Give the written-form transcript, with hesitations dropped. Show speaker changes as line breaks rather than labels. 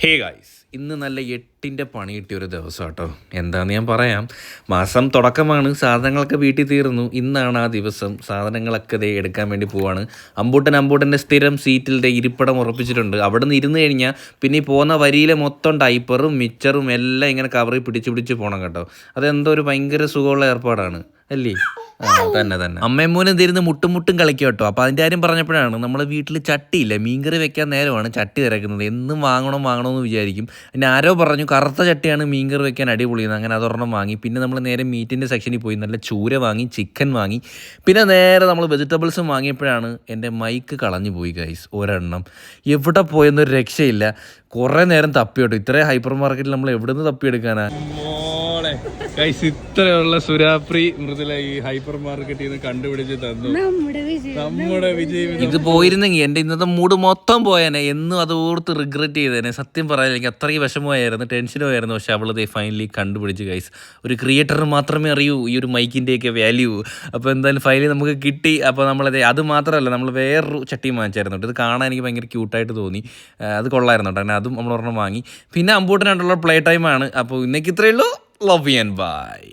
Hey guys, ഇന്ന് നല്ല 8ൻ്റെ പണി കിട്ടിയ ഒരു ദിവസം കേട്ടോ. എന്താണെന്ന് ഞാൻ പറയാം. മാസം തുടക്കമാണ്, സാധനങ്ങളൊക്കെ വീട്ടിൽ തീർന്നു. ഇന്നാണ് ആ ദിവസം. സാധനങ്ങളൊക്കെ ദേ എടുക്കാൻ വേണ്ടി പോവാണ്. അമ്പൂട്ടൻ്റെ സ്ഥിരം സീറ്റിൽ ദേ ഇരിപ്പിടം ഉറപ്പിച്ചിട്ടുണ്ട്. അവിടെ നിന്ന് ഇരുന്ന് കഴിഞ്ഞാൽ പിന്നെ ഈ പോകുന്ന വരിയിലെ മൊത്തം ഡൈപ്പറും മിച്ചറും എല്ലാം ഇങ്ങനെ കവറിൽ പിടിച്ച് പോകണം കേട്ടോ. അതെന്തോ ഒരു ഭയങ്കര സുഖമുള്ള ഏർപ്പാടാണ് അല്ലേ? തന്നെ അമ്മയും മോനും എന്തിരുന്ന് മുട്ടും കളിക്കും കേട്ടോ. അപ്പോൾ അതിൻ്റെ കാര്യം പറഞ്ഞപ്പോഴാണ് നമ്മളെ വീട്ടിൽ ചട്ടിയില്ല, മീൻകറി വെക്കാൻ നേരമാണ് ചട്ടി തിരക്കുന്നത്. എന്നും വാങ്ങണമെന്ന് വിചാരിക്കും. പിന്നെ ആരോ പറഞ്ഞു കറുത്ത ചട്ടിയാണ് മീൻകറി വെക്കാൻ അടിപൊളിയെന്ന്. അങ്ങനെ അതൊരെണ്ണം വാങ്ങി. പിന്നെ നമ്മൾ നേരെ മീറ്റിൻ്റെ സെക്ഷനിൽ പോയി നല്ല ചൂര വാങ്ങി, ചിക്കൻ വാങ്ങി. പിന്നെ നേരെ നമ്മൾ വെജിറ്റബിൾസും വാങ്ങിയപ്പോഴാണ് എൻ്റെ മൈക്ക് കളഞ്ഞു പോയി ഗൈസ്. ഒരെണ്ണം എവിടെ പോയെന്നൊരു രക്ഷയില്ല. കുറേ നേരം തപ്പിയോട്ടോ. ഇത്രയും ഹൈപ്പർ മാർക്കറ്റിൽ നമ്മൾ എവിടെ നിന്ന് തപ്പിയെടുക്കാനാ? ഗൈസ്, ഇത്രയുള്ള സുരാപ്രി മൃദുല ഈ ഹൈപ്പർ മാർക്കറ്റിൽ നിന്ന് കണ്ടുപിടിച്ച് തന്നു നമ്മുടെ വിജയ്. ഇത് പോയിരുന്നെങ്കിൽ എൻ്റെ ഇന്നത്തെ മൂഡ് മൊത്തം പോയേനെ. എന്നും അത് ഓർത്ത് റിഗ്രറ്റ് ചെയ്തേനെ. സത്യം പറയാൻ എനിക്ക് അത്രയും വിഷമമായിരുന്നു, ടെൻഷനുമായിരുന്നു. പക്ഷെ അവളത് ഫൈനലി കണ്ടുപിടിച്ച് ഗൈസ്. ഒരു ക്രിയേറ്ററിന് മാത്രമേ അറിയൂ ഈ ഒരു മൈക്കിൻ്റെയൊക്കെ വാല്യൂ. അപ്പോൾ എന്തായാലും ഫൈനലി നമുക്ക് കിട്ടി. അപ്പോൾ നമ്മളത് അത് മാത്രമല്ല, നമ്മൾ വേറൊരു ചട്ടിയും വാങ്ങിച്ചായിരുന്നു കേട്ടോ. ഇത് കാണാൻ എനിക്ക് ഭയങ്കര ക്യൂട്ടായിട്ട് തോന്നി. അത് കൊള്ളായിരുന്നു കേട്ടോ. അങ്ങനെ അതും നമ്മൾ ഒരെണ്ണം വാങ്ങി. പിന്നെ അമ്പൂട്ടനായിട്ടുള്ള പ്ലേ ടൈമാണ്. അപ്പോൾ ഇന്നേക്ക് ഇത്രയേ ഉള്ളൂ. Love you and bye.